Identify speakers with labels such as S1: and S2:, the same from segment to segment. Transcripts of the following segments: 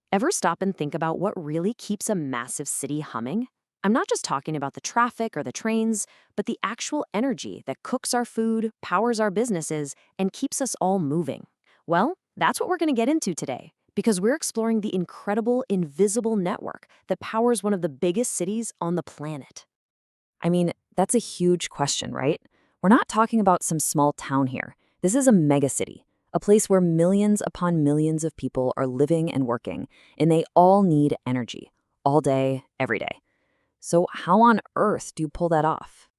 S1: Ever stop and think about what really keeps a massive city humming? I'm not just talking about the traffic or the trains, but the actual energy that cooks our food, powers our businesses, and keeps us all moving. Well, that's what we're going to get into today, because we're exploring the incredible invisible network that powers one of the biggest cities on the planet.
S2: I mean, that's a huge question, right? We're not talking about some small town here. This is a megacity, a place where millions upon millions of people are living and working, and they all need energy, all day, every day. So how on earth do you pull that off?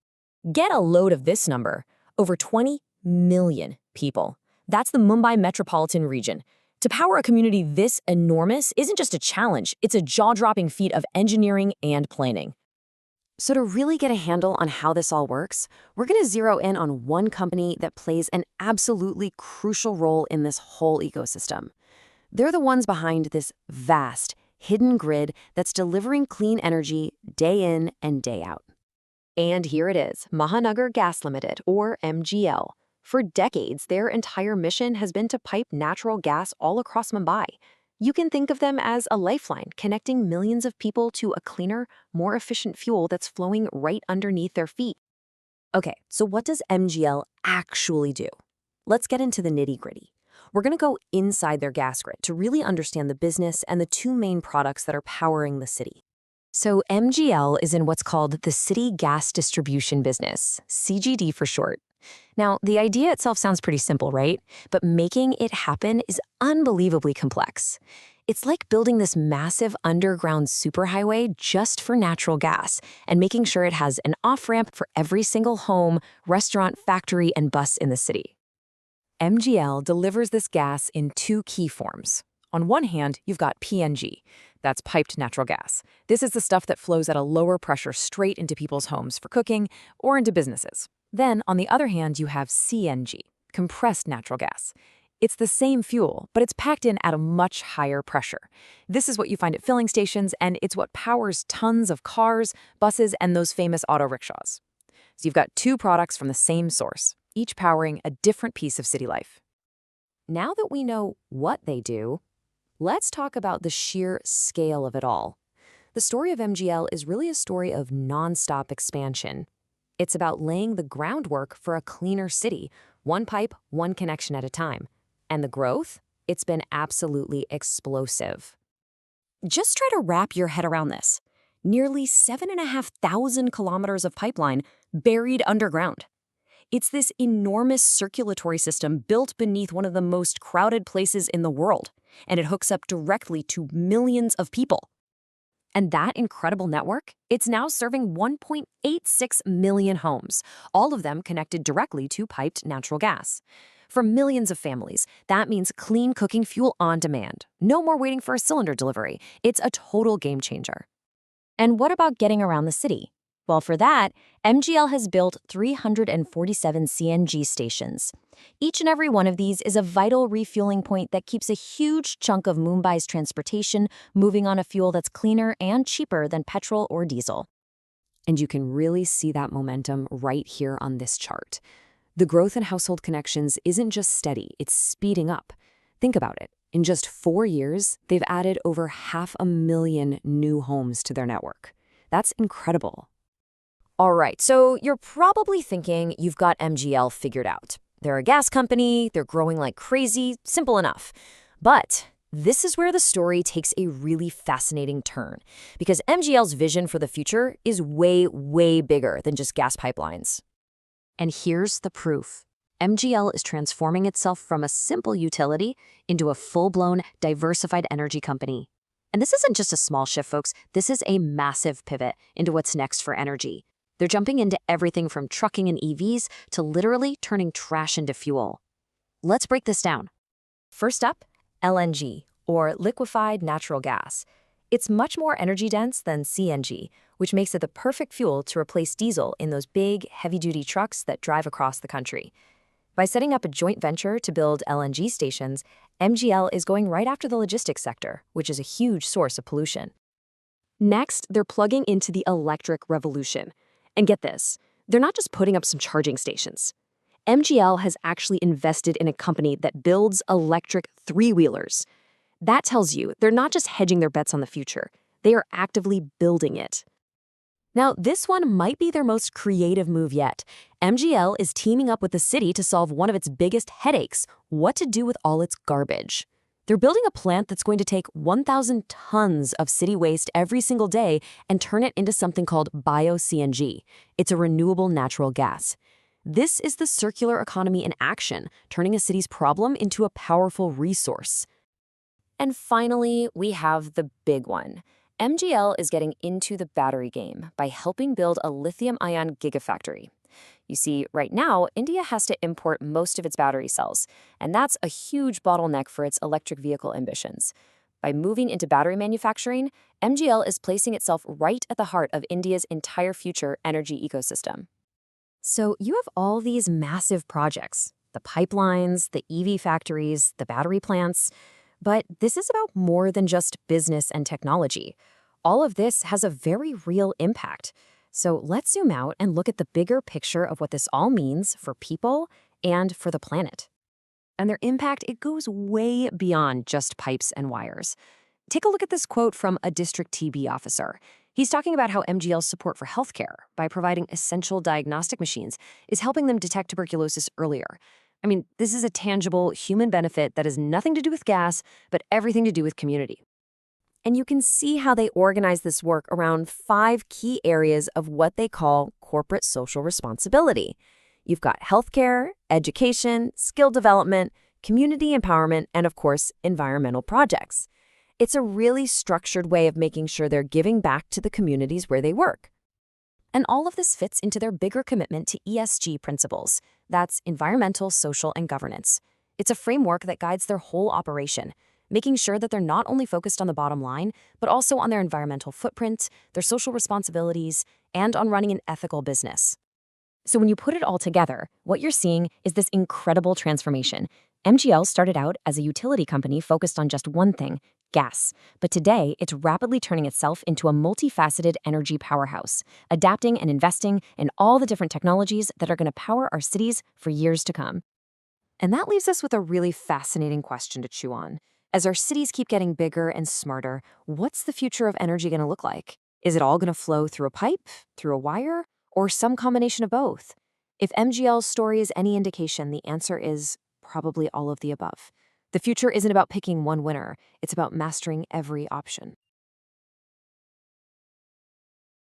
S1: Get a load of this number: over 20 million people. That's the Mumbai metropolitan region. To power a community this enormous isn't just a challenge, it's a jaw-dropping feat of engineering and planning. So to really get a handle on how this all works, we're going to zero in on one company that plays an absolutely crucial role in this whole ecosystem. They're the ones behind this vast, hidden grid that's delivering clean energy day in and day out. And here it is, Mahanagar Gas Limited, or MGL. For decades, their entire mission has been to pipe natural gas all across Mumbai. You can think of them as a lifeline, connecting millions of people to a cleaner, more efficient fuel that's flowing right underneath their feet. Okay, so what does MGL actually do? Let's get into the nitty-gritty. We're going to go inside their gas grid to really understand the business and the two main products that are powering the city. So MGL is in what's called the City Gas Distribution Business, CGD for short. Now, the idea itself sounds pretty simple, right? But making it happen is unbelievably complex. It's like building this massive underground superhighway just for natural gas and making sure it has an off-ramp for every single home, restaurant, factory, and bus in the city. MGL delivers this gas in two key forms. On one hand, you've got PNG. That's piped natural gas. This is the stuff that flows at a lower pressure straight into people's homes for cooking or into businesses. Then, on the other hand, you have CNG, compressed natural gas. It's the same fuel, but it's packed in at a much higher pressure. This is what you find at filling stations, and it's what powers tons of cars, buses, and those famous auto rickshaws. So you've got two products from the same source, each powering a different piece of city life. Now that we know what they do, let's talk about the sheer scale of it all. The story of MGL is really a story of nonstop expansion. It's about laying the groundwork for a cleaner city, one pipe, one connection at a time. And the growth? It's been absolutely explosive. Just try to wrap your head around this. Nearly 7,500 kilometers of pipeline buried underground. It's this enormous circulatory system built beneath one of the most crowded places in the world, and it hooks up directly to millions of people. And that incredible network, it's now serving 1.86 million homes, all of them connected directly to piped natural gas. For millions of families, that means clean cooking fuel on demand. No more waiting for a cylinder delivery. It's a total game changer. And what about getting around the city? Well, for that, MGL has built 347 CNG stations. Each and every one of these is a vital refueling point that keeps a huge chunk of Mumbai's transportation moving on a fuel that's cleaner and cheaper than petrol or diesel. And you can really see that momentum right here on this chart. The growth in household connections isn't just steady, it's speeding up. Think about it. In just 4 years, they've added over 500,000 new homes to their network. That's incredible. All right, so you're probably thinking you've got MGL figured out. They're a gas company, they're growing like crazy, simple enough. But this is where the story takes a really fascinating turn, because MGL's vision for the future is way, way bigger than just gas pipelines. And here's the proof. MGL is transforming itself from a simple utility into a full-blown, diversified energy company. And this isn't just a small shift, folks. This is a massive pivot into what's next for energy. They're jumping into everything from trucking and EVs to literally turning trash into fuel. Let's break this down. First up, LNG, or liquefied natural gas. It's much more energy dense than CNG, which makes it the perfect fuel to replace diesel in those big, heavy-duty trucks that drive across the country. By setting up a joint venture to build LNG stations, MGL is going right after the logistics sector, which is a huge source of pollution. Next, they're plugging into the electric revolution. And get this, they're not just putting up some charging stations. MGL has actually invested in a company that builds electric three-wheelers. That tells you they're not just hedging their bets on the future, they are actively building it. Now, this one might be their most creative move yet. MGL is teaming up with the city to solve one of its biggest headaches: what to do with all its garbage. They're building a plant that's going to take 1,000 tons of city waste every single day and turn it into something called bio-CNG. It's a renewable natural gas. This is the circular economy in action, turning a city's problem into a powerful resource. And finally, we have the big one. MGL is getting into the battery game by helping build a lithium-ion gigafactory. You see, right now, India has to import most of its battery cells, and that's a huge bottleneck for its electric vehicle ambitions. By moving into battery manufacturing, MGL is placing itself right at the heart of India's entire future energy ecosystem. So you have all these massive projects, the pipelines, the EV factories, the battery plants. But this is about more than just business and technology. All of this has a very real impact. So let's zoom out and look at the bigger picture of what this all means for people and for the planet. And their impact, it goes way beyond just pipes and wires. Take a look at this quote from a district TB officer. He's talking about how MGL's support for healthcare, by providing essential diagnostic machines, is helping them detect tuberculosis earlier. I mean, this is a tangible human benefit that has nothing to do with gas, but everything to do with community. And you can see how they organize this work around 5 key areas of what they call corporate social responsibility. You've got healthcare, education, skill development, community empowerment, and of course, environmental projects. It's a really structured way of making sure they're giving back to the communities where they work. And all of this fits into their bigger commitment to ESG principles. That's environmental, social, and governance. It's a framework that guides their whole operation, making sure that they're not only focused on the bottom line, but also on their environmental footprint, their social responsibilities, and on running an ethical business. So when you put it all together, what you're seeing is this incredible transformation. MGL started out as a utility company focused on just one thing: gas. But today, it's rapidly turning itself into a multifaceted energy powerhouse, adapting and investing in all the different technologies that are going to power our cities for years to come. And that leaves us with a really fascinating question to chew on. As our cities keep getting bigger and smarter, what's the future of energy going to look like? Is it all going to flow through a pipe, through a wire, or some combination of both? If MGL's story is any indication, the answer is probably all of the above. The future isn't about picking one winner, it's about mastering every option.